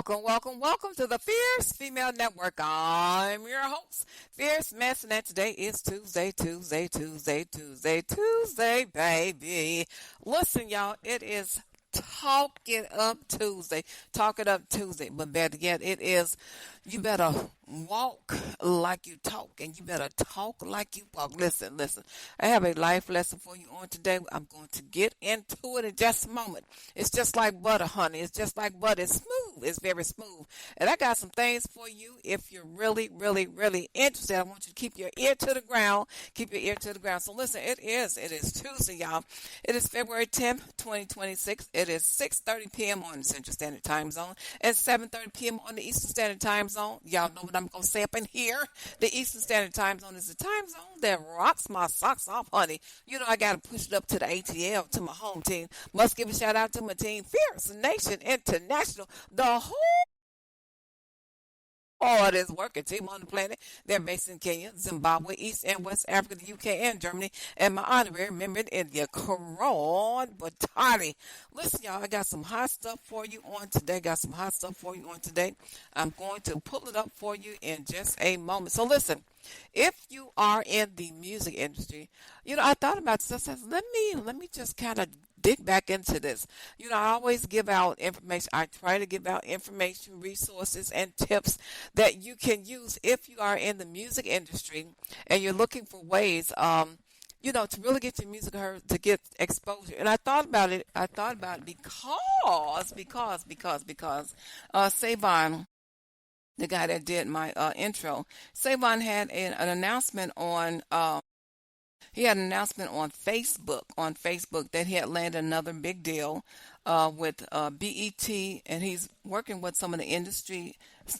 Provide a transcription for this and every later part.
welcome to the Fierce Female Network. I'm your host, Fierce Manson, and today is Tuesday, baby. Listen, y'all, it is Talk It Up Tuesday. Talk It Up Tuesday. But better yet, it is you better walk like you talk, and you better talk like you walk. Listen. I have a life lesson for you on today. I'm going to get into it in just a moment. It's just like butter, honey. It's just like butter. It's smooth. It's very smooth. And I got some things for you if you're really interested. I want you to keep your ear to the ground. Keep your ear to the ground. So listen, it is Tuesday, y'all. It is February 10th, 2026. It is 6:30 p.m. on the Central Standard Time Zone and 7:30 p.m. on the Eastern Standard Time Zone. Y'all know what I'm going to say up in here. The Eastern Standard Time Zone is the time zone that rocks my socks off, honey. You know I got to push it up to the ATL, to my home team. Must give a shout out to my team, Fierce Nation International, the whole hardest working team on the planet. They're based in Kenya, Zimbabwe, East and West Africa, the UK, and Germany. And my honorary member in India, Karan Batari. Listen, y'all, I got some hot stuff for you on today. I'm going to pull it up for you in just a moment. So listen, if you are in the music industry, I thought about this. I said, let me just kind of dig back into this. I always give out information. I try to give out information, resources, and tips that you can use if you are in the music industry and you're looking for ways, to really get your music heard, to get exposure. And I thought about it. Because Savon, the guy that did my intro, Savon had an announcement on. He had an announcement on Facebook that he had landed another big deal with BET, and he's working with some of the industry.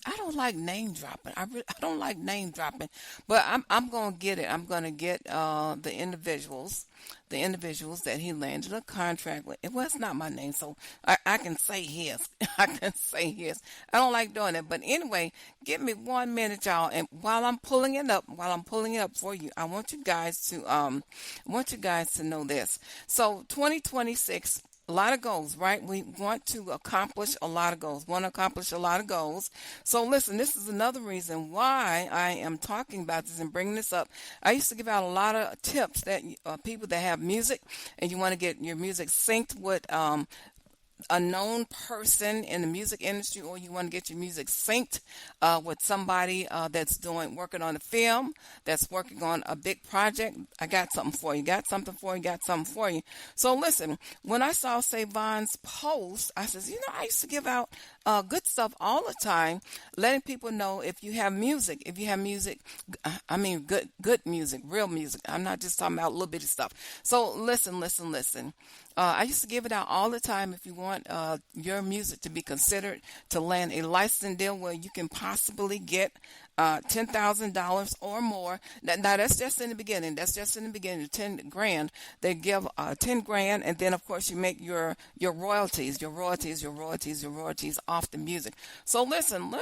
I don't like name dropping. I don't like name dropping, but I'm gonna get it. I'm gonna get the individuals that he landed a contract with. Well, it's not my name, so I can say his. I can say his. I don't like doing it, but anyway, give me 1 minute, y'all. And while I'm pulling it up for you, I want you guys to know this. So 2026. A lot of goals, right? We want to accomplish a lot of goals. So listen, this is another reason why I am talking about this and bringing this up. I used to give out a lot of tips that people that have music and you want to get your music synced with a known person in the music industry, or you want to get your music synced with somebody that's working on a film, that's working on a big project. I got something for you. So listen, when I saw Savon's post, I says, I used to give out good stuff all the time, letting people know if you have music, I mean good music, real music. I'm not just talking about little bitty stuff. So listen. I used to give it out all the time. If you want your music to be considered to land a licensing deal where you can possibly get $10,000 or more. Now that's just in the beginning. 10 grand. They give 10 grand, and then of course you make your royalties off the music. So listen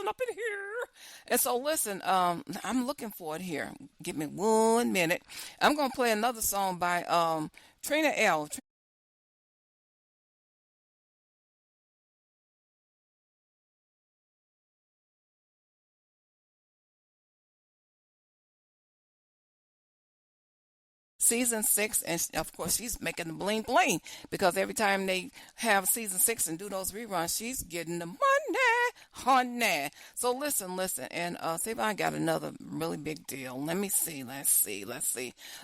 up in here. And so listen, I'm looking for it here. Give me 1 minute. I'm gonna play another song by Trina Elle. Season 6, and of course she's making the bling bling, because every time they have season 6 and do those reruns, she's getting the money, honey. So listen, and Savon got another really big deal. Let's see.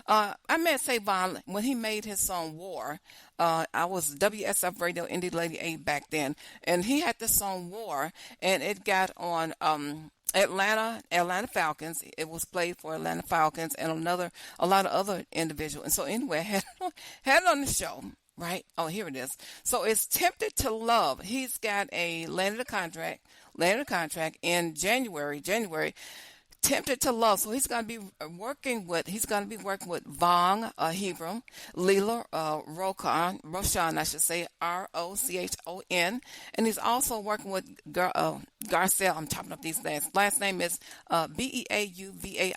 I met Savon when he made his song War. I was WSF Radio Indie Lady A back then, and he had this song War, and it got on Atlanta Falcons. It was played for Atlanta Falcons and a lot of other individuals. And so anyway, I had it on the show, right? Oh, here it is. So it's Tempted to Love. He's got landed a contract in January Tempted to Love. So he's going to be working with Vaughn Hebron, Leela Roshan, I should say, Rochon, and he's also working with Garcelle. I'm chopping up these names. Last name is Beauvais,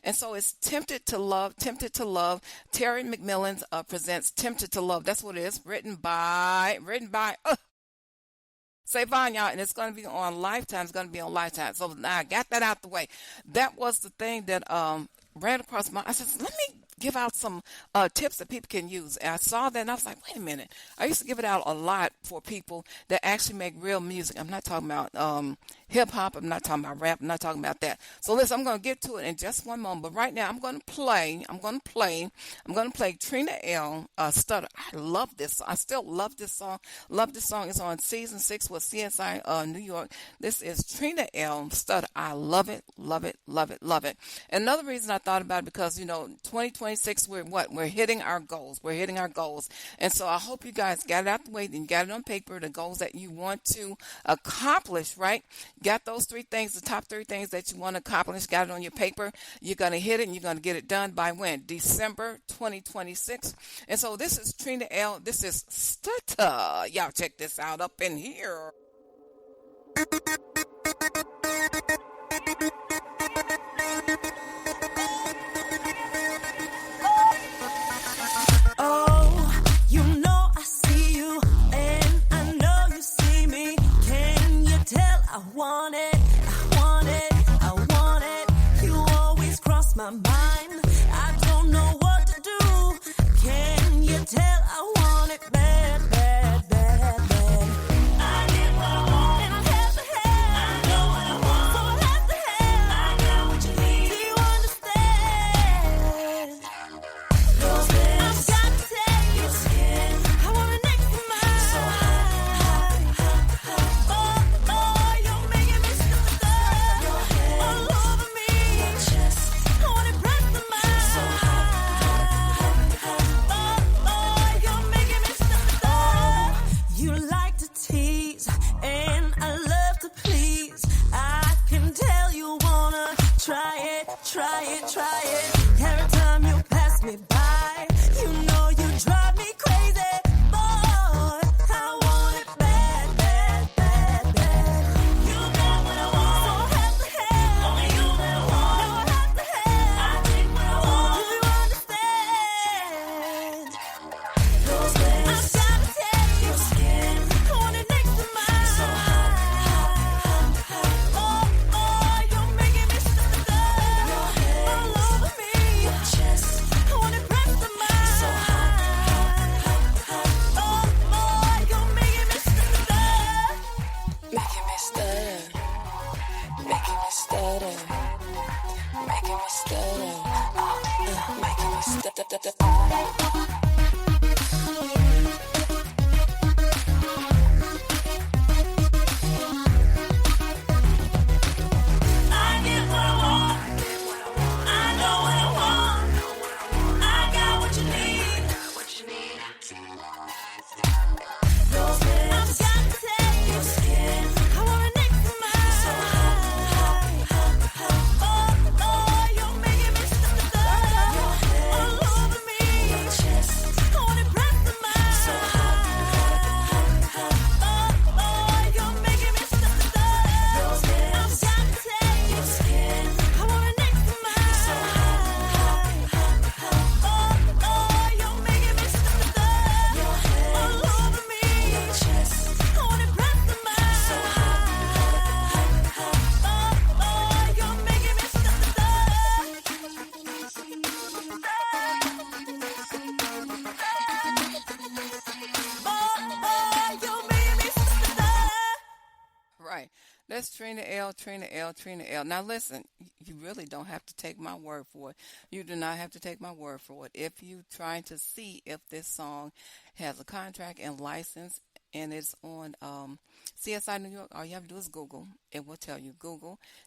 and so it's Tempted to Love. Tempted to Love. Terry McMillan presents Tempted to Love. That's what it is. Written by Savon, y'all, and it's going to be on Lifetime. It's going to be on Lifetime. So now I got that out the way. That was the thing that ran across my. I said, let me give out some tips that people can use. And I saw that, and I was like, wait a minute. I used to give it out a lot for people that actually make real music. I'm not talking about hip hop. I'm not talking about rap. I'm not talking about that. So listen, I'm going to get to it in just one moment. But right now, I'm going to play. I'm going to play Trina Elle, Stutter. I love this song. I still love this song. Love this song. It's on season 6 with CSI New York. This is Trina Elle, Stutter. I love it, love it, love it, love it. Another reason I thought about it because 2026 we're hitting our goals. We're hitting our goals, and so I hope you guys got it out the way and got it on paper. The goals that you want to accomplish, right? Got those 3 things, the top 3 things that you want to accomplish. Got it on your paper. You're gonna hit it, and you're gonna get it done by when? December 2026. And so this is Trina Elle. This is Stutter. Y'all check this out up in here. Oh, you know I see you, and I know you see me. Can you tell I want it? I want it, I want it. You always cross my mind. I don't know what to do. Can you tell I want it bad, bad, bad, bad? I get what I want, and I have to have. I know what I want, so I have to have. I got what you need. Do you understand? Those lips, I've got to tell you, your skin, I want it next to mine. So high, oh, oh, you're making me stutter. Your head all over me, your chest, I want it pressed to mine. So high, oh, oh, you're making me stutter. You like to tease, and I love to please. I can tell you wanna try it, try it, try it. Every time you pass me by, you know you drive me crazy. Boy, I want it bad, bad, bad, bad. You got what I want, so I have to have. Only you that I want, no, I have to have. I take what I want. Do you understand? Those lips, I've got to tell you, your skin, I want it next to mine. So high, oh, oh, you're making me stutter. Your head all over me, your chest, I want it pressed to mine. So high, oh, oh, you're making me stutter. Making me stutter. Making me stutter. Making me stutter. Making me stutter. I get what I want. I know what I want. I got what you need. Those lips, I've got to tell you, your skin, I want it next to mine. So high, oh, oh, you're making me stutter. Your head all over me, your chest, I want it pressed to mine. So high, oh, oh, you're making me stutter. Those lips, I've got to tell you, your skin, I want it next to mine. So high, oh, oh, you're making me stutter. Your head all over me, your chest, I want it pressed to mine. So high, oh, oh, you're making me stutter. Oh, you're making me stutter. Right. That's Trina Elle, Trina Elle, Trina Elle. Now listen, you really don't have to take my word for it. You do not have to take my word for it. If you trying to see if this song has a contract and license and it's on CSI New York, all you have to do is Google. It will tell you.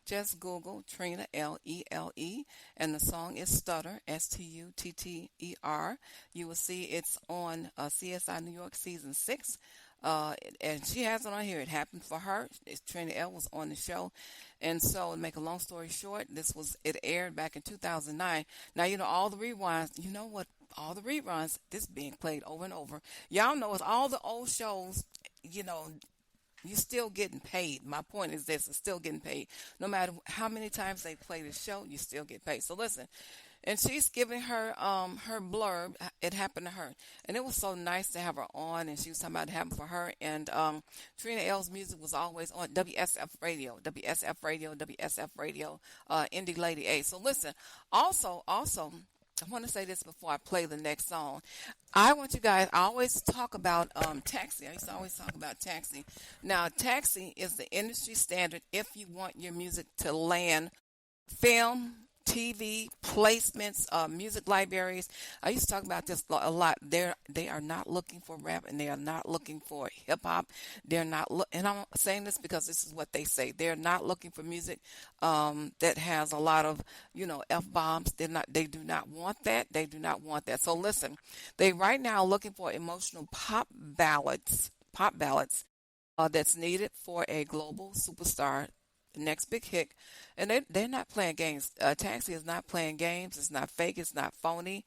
Just Google TrinaElle, and the song is Stutter, Stutter. You will see it's on CSI New York season 6. And she has it on here. It happened for her. Trina Elle was on the show. And so, to make a long story short, it aired back in 2009. Now, all the rewinds, all the reruns, this being played over and over. Y'all know it's all the old shows, you know, you're still getting paid. My point is this, it's still getting paid. No matter how many times they play the show, you still get paid. So listen, and she's giving her blurb. It happened to her, and it was so nice to have her on. And she was talking about it happened for her. And Trina Elle's music was always on WSF Radio, WSF Radio, WSF Radio, Indie Lady A. So listen, also, I want to say this before I play the next song. I want you guys, I always talk about Taxi. I used to always talk about Taxi. Now, Taxi is the industry standard if you want your music to land film, TV, placements, music libraries. I used to talk about this a lot. They are not looking for rap, and they are not looking for hip hop. They're not, and I'm saying this because this is what they say. They're not looking for music that has a lot of, f bombs. They do not want that. They do not want that. So listen, they right now are looking for emotional pop ballads. That's needed for a global superstar next big hit. And they're not playing games. Taxi is not playing games. It's not fake. It's not phony.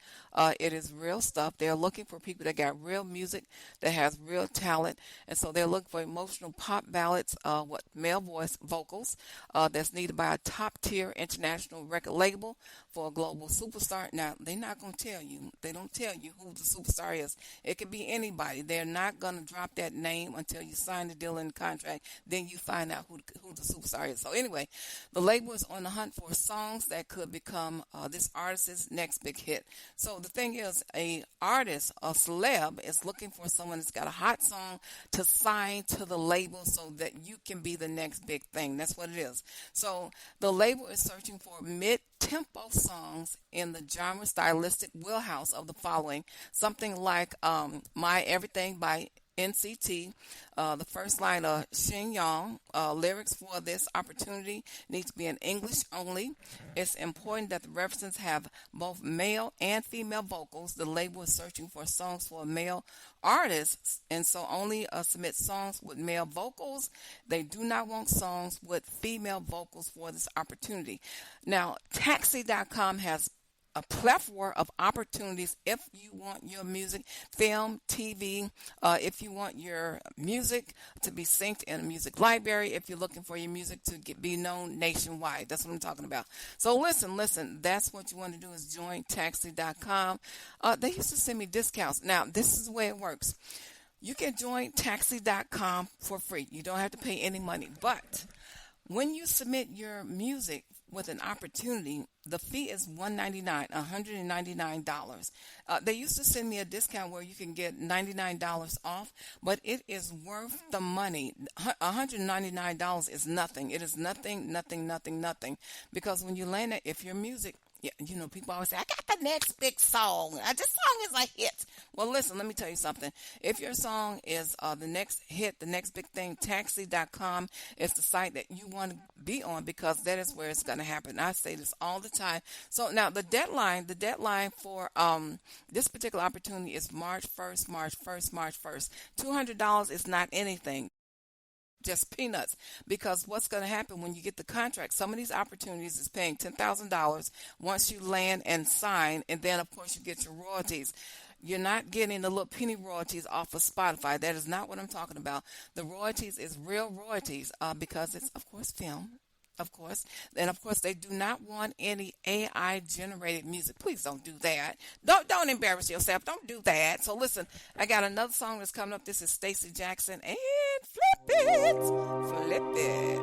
It is real stuff. They're looking for people that got real music, that has real talent. And so they're looking for emotional pop ballads with male voice vocals that's needed by a top-tier international record label for a global superstar. Now, they're not going to tell you. They don't tell you who the superstar is. It could be anybody. They're not going to drop that name until you sign the deal in the contract. Then you find out who the superstar is. So anyway, the label is on the hunt for songs that could become this artist's next big hit. So the thing is, a celeb is looking for someone that's got a hot song to sign to the label so that you can be the next big thing. That's what it is. So the label is searching for mid-tempo songs in the genre stylistic wheelhouse of the following. Something like My Everything by NCT, the first line of Shin Yong, lyrics for this opportunity need to be in English only. It's important that the references have both male and female vocals. The label is searching for songs for male artists, and so only submit songs with male vocals. They do not want songs with female vocals for this opportunity. Now, Taxi.com has a plethora of opportunities if you want your music, film, TV, if you want your music to be synced in a music library, if you're looking for your music to be known nationwide. That's what I'm talking about. So listen, that's what you want to do is join Taxi.com. They used to send me discounts. Now, this is the way it works. You can join Taxi.com for free. You don't have to pay any money. But when you submit your music with an opportunity, the fee is $199. They used to send me a discount where you can get $99 off, but it is worth the money. $199 is nothing. It is nothing. Because when you land it, if your music, people always say, I got the next big song. This song is a hit. Well, listen, let me tell you something. If your song is the next hit, the next big thing, Taxi.com is the site that you want to be on because that is where it's going to happen. I say this all the time. So now the deadline for this particular opportunity is March 1st. $200 is not anything. Just peanuts, because what's going to happen when you get the contract, some of these opportunities is paying $10,000 once you land and sign, and then of course you get your royalties. You're not getting the little penny royalties off of Spotify. That is not what I'm talking about. The royalties is real royalties because it's, of course, film. Of course. And of course, they do not want any AI generated music. Please don't do that. Don't embarrass yourself. Don't do that. So listen, I got another song that's coming up. This is Stacey Jackson and Flip It. Flip It.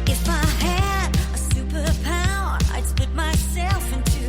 If I had a superpower, I'd split myself into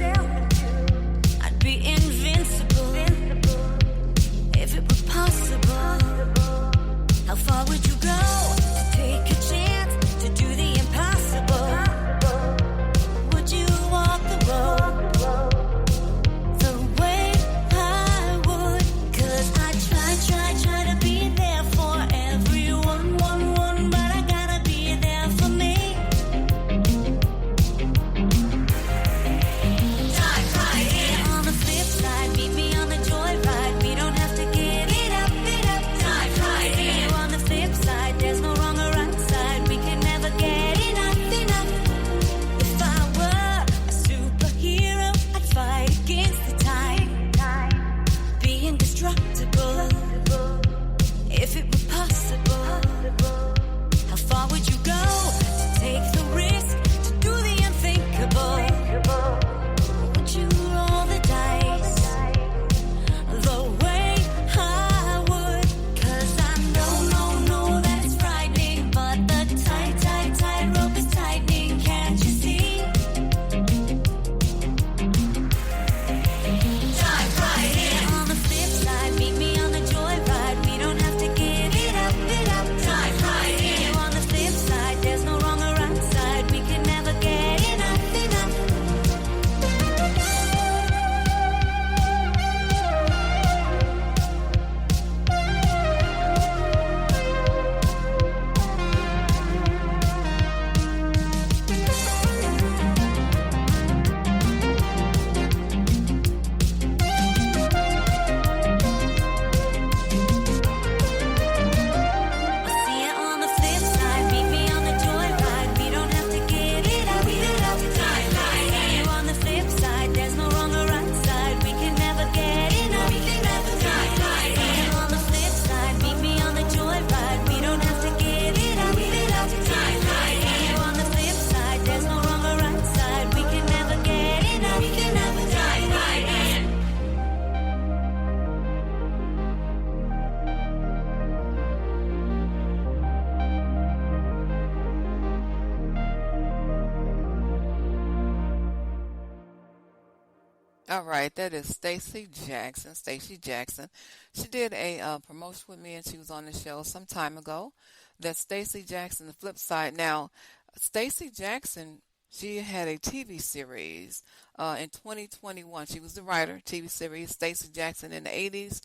All right, that is Stacy Jackson. Stacy Jackson. She did a promotion with me, and she was on the show some time ago. That's Stacy Jackson. The flip side. Now, Stacy Jackson. She had a TV series in 2021. She was the writer. TV series Stacy Jackson in the 80s.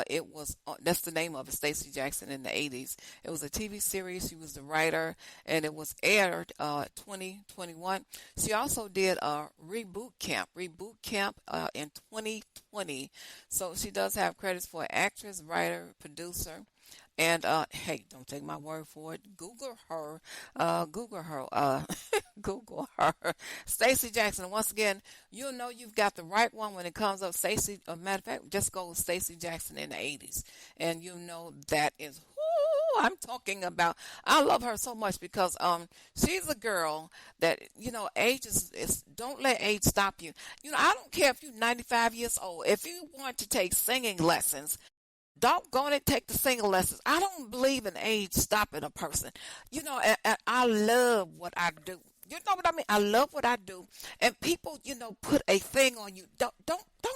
It was that's the name of it. Stacy Jackson in the 80s. It was a TV series. She was the writer, and it was aired 2021. She also did a reboot camp in 2020. So she does have credits for actress, writer, producer. And hey, don't take my word for it. Google her. Google her. Google her. Stacy Jackson. Once again, you'll know you've got the right one when it comes up. Stacy. Matter of fact, just go with Stacy Jackson in the 80s, and you know that is who I'm talking about. I love her so much because she's a girl that age is don't let age stop you. I don't care if you're 95 years old. If you want to take singing lessons, doggone it, take the singing lessons. I don't believe in age stopping a person. And I love what I do. You know what I mean? I love what I do. And people, put a thing on you. Don't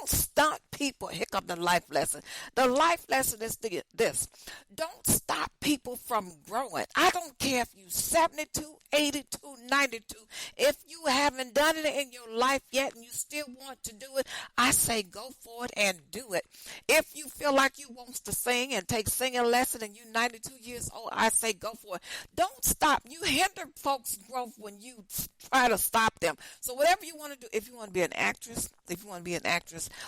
stop people. Here come the life lesson. The life lesson is this. Don't stop people from growing. I don't care if you're 72, 82, 92. If you haven't done it in your life yet and you still want to do it, I say go for it and do it. If you feel like you want to sing and take singing lesson and you're 92 years old, I say go for it. Don't stop. You hinder folks' growth when you try to stop them. So whatever you want to do, if you want to be an actress,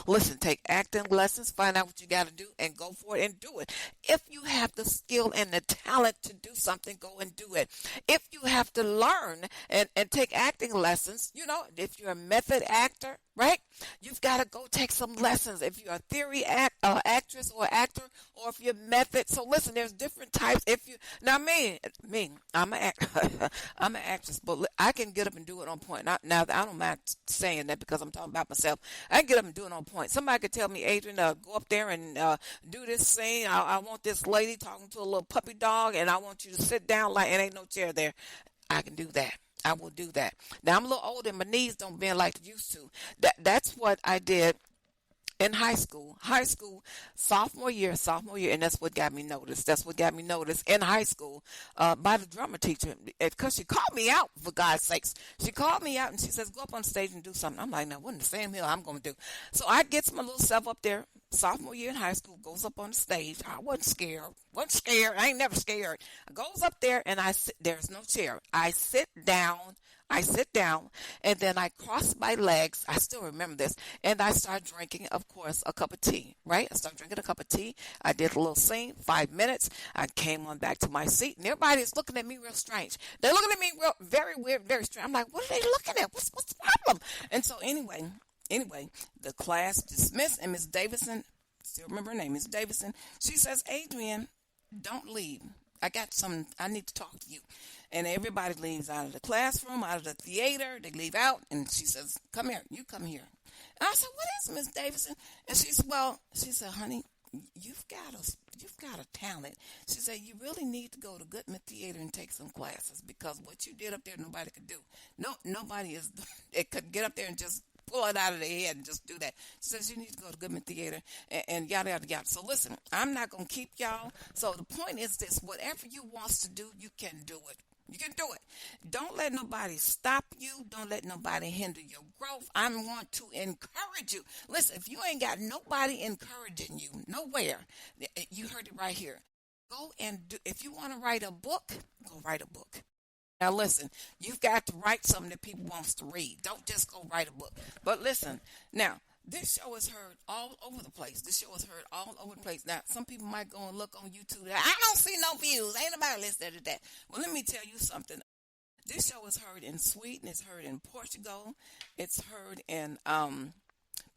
listen, take acting lessons, find out what you got to do and go for it and do it. If you have the skill and the talent to do something, go and do it. If you have to learn and take acting lessons, if you're a method actor, right? You've got to go take some lessons. If you're a theory actress or actor, or if you're method. So listen, there's different types. If you now I'm I'm an actress, but I can get up and do it on point. Now I don't mind saying that because I'm talking about myself. I can get up and do it on point. Somebody could tell me, Adrian, go up there and do this scene. I want this lady talking to a little puppy dog, and I want you to sit down like it ain't no chair there. I can do that. I will do that. Now I'm a little older and my knees don't bend like they used to. That's what I did in high school, sophomore year, and that's what got me noticed. That's what got me noticed in high school by the drummer teacher, because she called me out, for God's sakes. She called me out and she says, go up on stage and do something. I'm like, no, what in the same hill I'm going to do? So I gets my little self up there, sophomore year in high school, goes up on the stage. I wasn't scared. I ain't never scared. I goes up there and I sit, there's no chair. I sit down, and then I cross my legs. I still remember this. And I start drinking, of course, a cup of tea, right? I started drinking a cup of tea. I did a little scene, 5 minutes. I came on back to my seat, and everybody's looking at me real strange. They're looking at me very weird, very strange. I'm like, what are they looking at? What's the problem? And so anyway, the class dismissed, and Miss Davison, still remember her name, Miss Davison, she says, Adrian, don't leave. I need to talk to you. And everybody leaves out of the classroom, out of the theater. They leave out, and she says, come here, you come here. And I said, what is Miss Davison? And she said, honey, you've got a talent. She said, you really need to go to Goodman Theater and take some classes, because what you did up there, nobody could do. Nobody it could get up there and just pull it out of their head and just do that. She says, you need to go to Goodman Theater and yada, yada, yada. So listen, I'm not going to keep y'all. So the point is this, whatever you want to do, you can do it. You can do it. Don't let nobody stop you. Don't let nobody hinder your growth. I want to encourage you. Listen, if you ain't got nobody encouraging you, nowhere, you heard it right here. Go and do. If you want to write a book, go write a book. Now listen, you've got to write something that people wants to read. Don't just go write a book. But listen, now, this show is heard all over the place. Now, some people might go and look on YouTube. I don't see no views. Ain't nobody listening to that. Well, let me tell you something. This show is heard in Sweden. It's heard in Portugal. It's heard in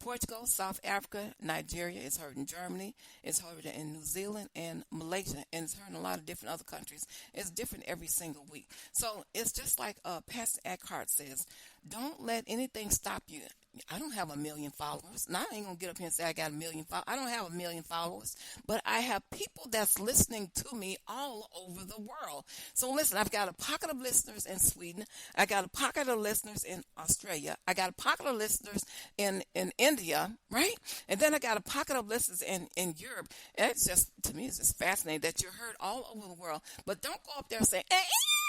Portugal, South Africa, Nigeria. It's heard in Germany. It's heard in New Zealand and Malaysia. And it's heard in a lot of different other countries. It's different every single week. So it's just like Pastor Eckhart says, don't let anything stop you. I don't have a million followers. Now I ain't gonna get up here and say I got a million followers. I don't have a million followers, but I have people that's listening to me all over the world. So listen, I've got a pocket of listeners in Sweden. I got a pocket of listeners in Australia. I got a pocket of listeners in India, right? And then I got a pocket of listeners in Europe. And it's just, to me, it's just fascinating that you're heard all over the world. But don't go up there and say, hey,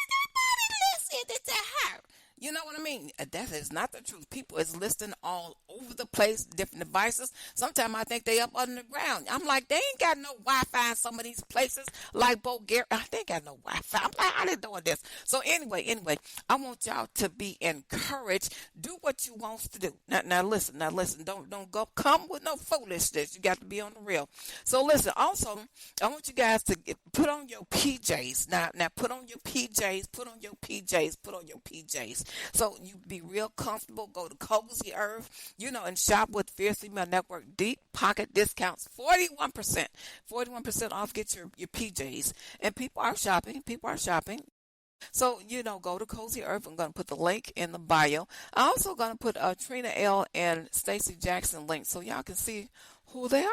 nobody listen to her. You know what I mean? That is not the truth. People is listening all over the place, different devices. Sometimes I think they up under the ground. I'm like, they ain't got no Wi-Fi in some of these places, like Bulgaria. They ain't got no Wi-Fi. I'm like, how they doing this? So anyway, I want y'all to be encouraged. Do what you want to do. Now listen. Don't go come with no foolishness. You got to be on the real. So listen. Also, I want you guys to put on your PJs. Now put on your PJs. Put on your PJs. Put on your PJs. So you be real comfortable. Go to Cozy Earth, and shop with Fierce Female Network. Deep pocket discounts, 41% off. Get your PJs, and people are shopping. So, go to Cozy Earth. I'm going to put the link in the bio. I'm also going to put Trina Elle and Stacey Jackson links so y'all can see who they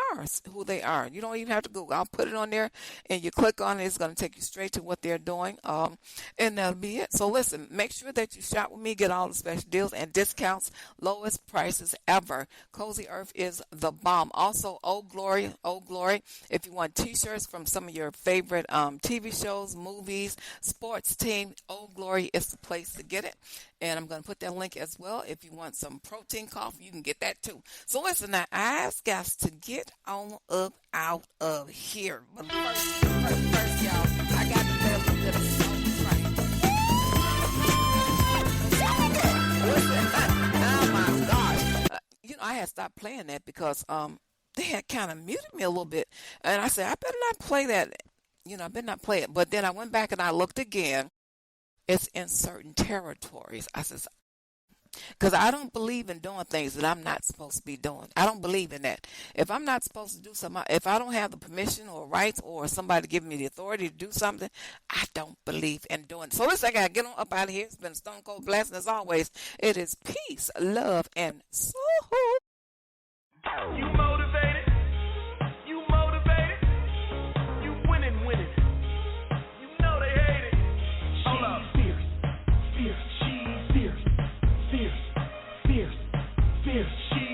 are. You don't even have to Google. I'll put it on there, and you click on it. It's going to take you straight to what they're doing, and that'll be it. So listen, make sure that you shop with me, get all the special deals and discounts, lowest prices ever. Cozy Earth is the bomb. Also, Old Glory. If you want T-shirts from some of your favorite TV shows, movies, sports team, Old Glory is the place to get it. And I'm going to put that link as well. If you want some protein coffee, you can get that too. So listen, now I've got to get on up out of here. But first, y'all, I got to play a little bit of something right. Listen, oh my gosh. I had stopped playing that because they had kind of muted me a little bit. And I said, I better not play that. I better not play it. But then I went back and I looked again. It's in certain territories. I says, because I don't believe in doing things that I'm not supposed to be doing. I don't believe in that. If I'm not supposed to do something, if I don't have the permission or rights or somebody giving me the authority to do something, I don't believe in doing it. So listen, I got to get on up out of here. It's been a stone cold blessing as always. It is peace, love, and soul. You motivated. You motivated. You winning. You know they hate it. Hold up. Fierce. She's fierce. Fierce. She